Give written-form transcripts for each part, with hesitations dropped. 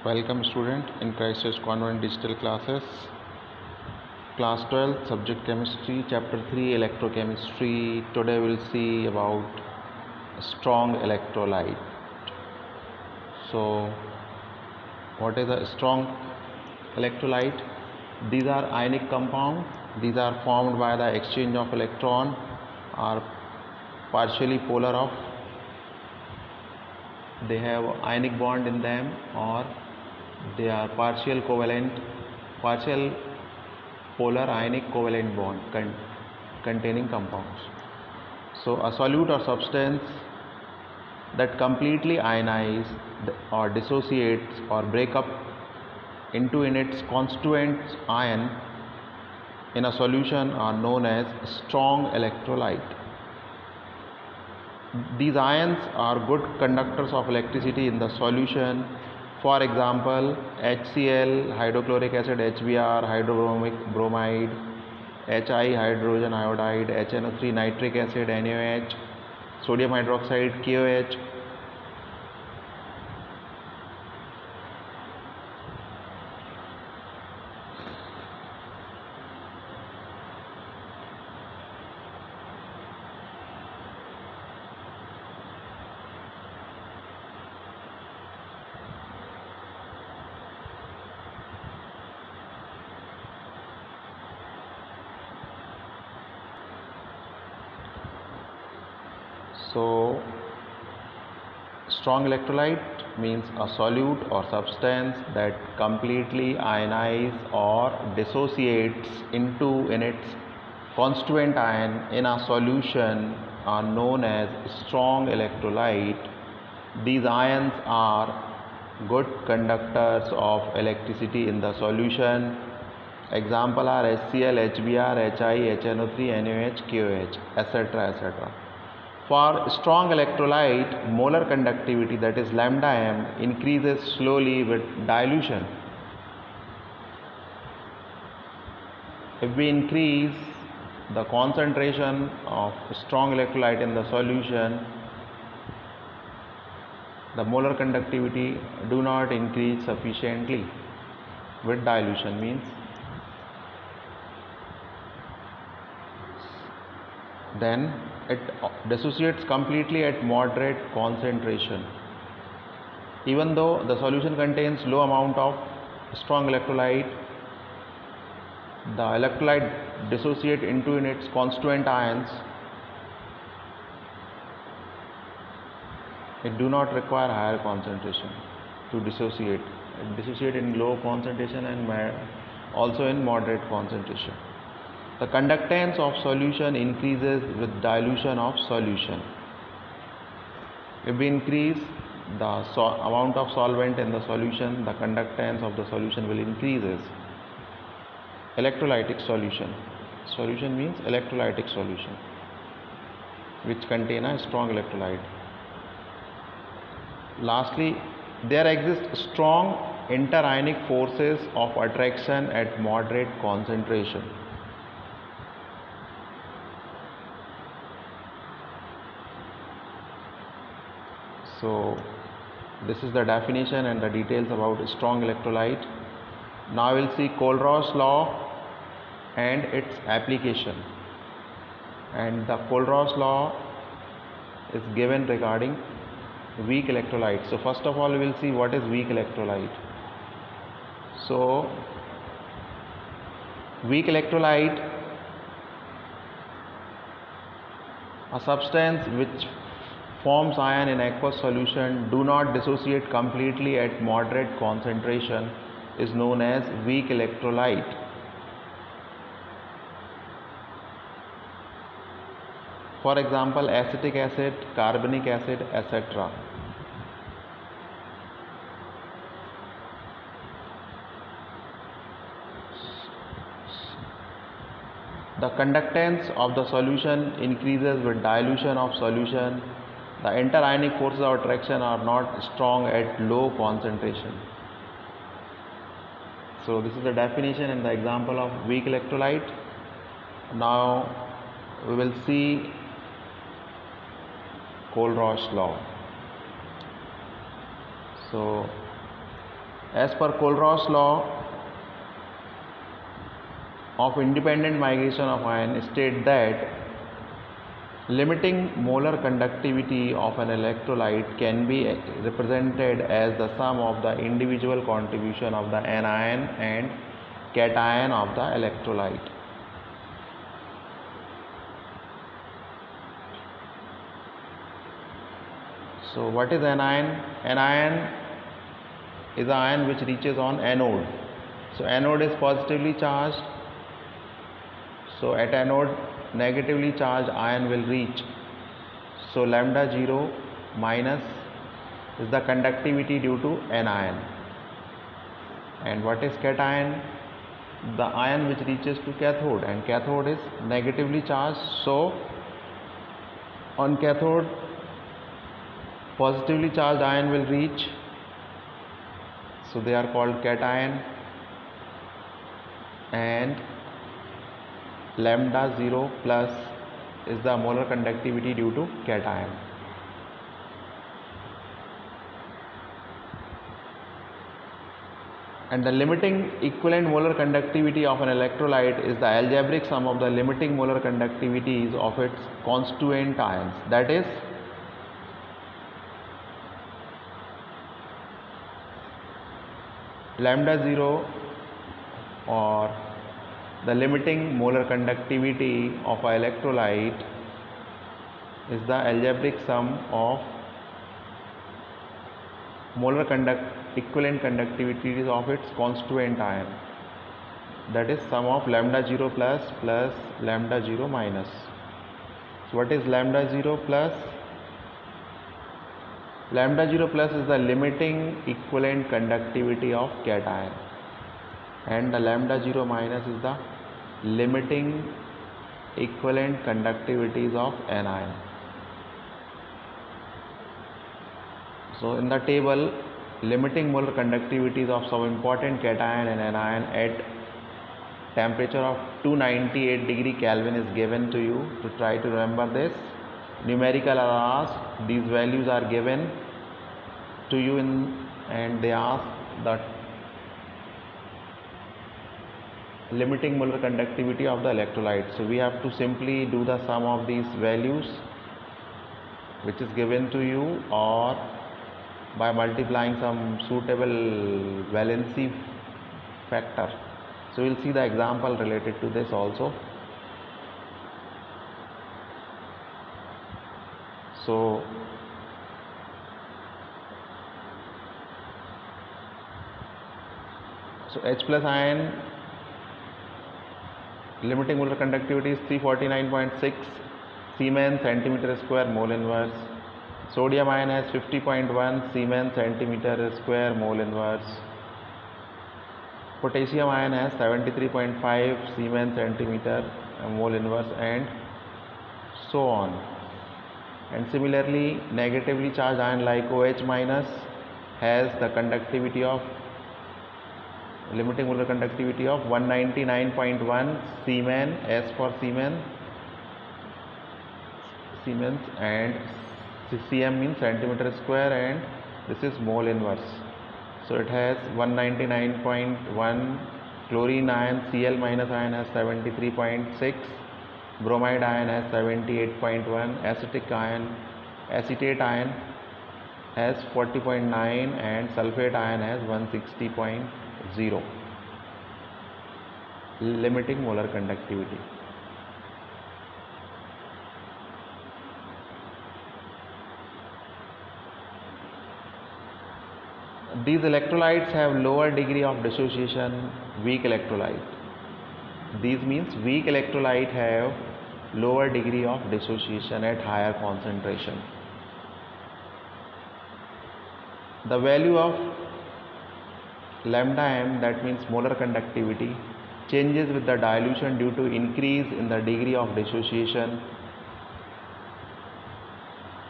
Welcome student in Christ Church Convent digital classes. Class 12 subject chemistry chapter 3 electrochemistry. Today we'll see about strong electrolyte. So what is a strong electrolyte? These are ionic compound. These are formed by the exchange of electron are partially polar of they have ionic bond in them or they are partial polar ionic covalent bond containing compounds. So a solute or substance that completely ionize or dissociates or break up into in its constituent ion in a solution are known as strong electrolyte. These ions are good conductors of electricity in the solution. For example, HCl, hydrochloric acid, HBr, hydrobromic bromide, HI, hydrogen iodide, HNO3, nitric acid, NaOH, sodium hydroxide, KOH. So strong electrolyte means a solute or substance that completely ionize or dissociates into in its constituent ion in a solution are known as strong electrolyte. These ions are good conductors of electricity in the solution. Example are HCl, HBr, HI, HNO3, NaOH, KOH, etc. etc. For strong electrolyte, molar conductivity, that is lambda m, increases slowly with dilution. If we increase the concentration of strong electrolyte in the solution, the molar conductivity do not increase sufficiently with dilution, means then it dissociates completely at moderate concentration. Even though the solution contains low amount of strong electrolyte, the electrolyte dissociate into in its constituent ions. It do not require higher concentration to dissociate. It dissociate in low concentration and also in moderate concentration. The conductance of solution increases with dilution of solution. If we increase the amount of solvent in the solution, the conductance of the solution will increases. Electrolytic solution. Solution means electrolytic solution which contain a strong electrolyte. Lastly, there exist strong interionic forces of attraction at moderate concentration. So this is the definition and the details about strong electrolyte. Now we'll see Kohlrausch law and its application. And the Kohlrausch law is given regarding weak electrolyte. So first of all we will see what is weak electrolyte. So weak electrolyte, a substance which forms ion in aqueous solution, do not dissociate completely at moderate concentration, is known as weak electrolyte. For example, acetic acid, carbonic acid, etc. The conductance of the solution increases with dilution of solution. The interionic forces of attraction are not strong at low concentration. So this is the definition and the example of weak electrolyte. Now we will see Kohlrausch law. So As per Kohlrausch law of independent migration of ion state that limiting molar conductivity of an electrolyte can be represented as the sum of the individual contribution of the anion and cation of the electrolyte. So what is anion? Anion is an ion which reaches on anode. So anode is positively charged. So at anode negatively charged ion will reach. So lambda 0 minus is the conductivity due to anion. And what is cation? The ion which reaches to cathode, and cathode is negatively charged. So on cathode positively charged ion will reach, so they are called cation, and lambda 0 plus is the molar conductivity due to cation. And the limiting equivalent molar conductivity of an electrolyte is the algebraic sum of the limiting molar conductivities of its constituent ions, that is lambda 0, or the limiting molar conductivity of an electrolyte is the algebraic sum of molar equivalent conductivities of its constituent ion, that is sum of lambda 0 plus lambda 0 minus. So what is lambda 0 plus? Lambda 0 plus is the limiting equivalent conductivity of cation, and the lambda 0 minus is the limiting equivalent conductivities of anion. So in the table, limiting molar conductivities of some important cation and anion at temperature of 298 degree Kelvin is given to you. To try to remember this, numerical are asked, these values are given to you and they ask the limiting molar conductivity of the electrolyte. So we have to simply do the sum of these values which is given to you, or by multiplying some suitable valency factor. So we'll see the example related to this also. So H plus ion limiting molar conductivity is 349.6 Siemens centimeter square mole inverse. Sodium ion has 50.1 Siemens centimeter square mole inverse. Potassium ion has 73.5 Siemens centimeter mole inverse, and so on. And similarly, negatively charged ion like OH minus has the conductivity of limiting molar conductivity of 199.1 Siemens, S for Siemens, and cm means centimeter square, and this is mole inverse. So it has 199.1. Chlorine ion Cl minus ion has 73.6. Bromide ion has 78.1. Acetate ion has 40.9, and sulfate ion has 160.0 limiting molar conductivity. These electrolytes have lower degree of dissociation, weak electrolyte. These means weak electrolyte have lower degree of dissociation at higher concentration. The value of lambda m, that means molar conductivity, changes with the dilution due to increase in the degree of dissociation.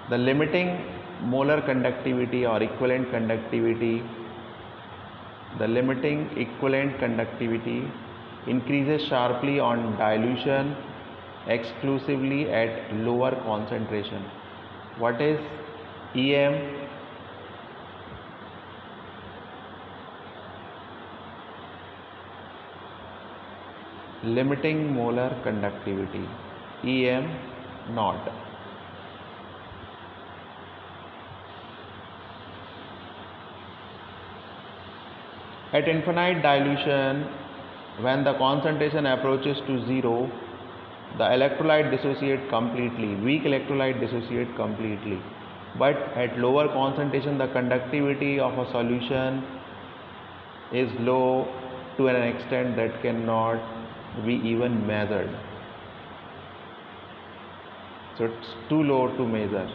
The limiting molar conductivity or equivalent conductivity, increases sharply on dilution exclusively at lower concentration. What is EM? limiting molar conductivity, EM naught. At infinite dilution, when the concentration approaches to zero, the electrolyte dissociate completely, weak electrolyte dissociate completely. But at lower concentration, the conductivity of a solution is low to an extent that cannot be even measured. So it's too low to measure.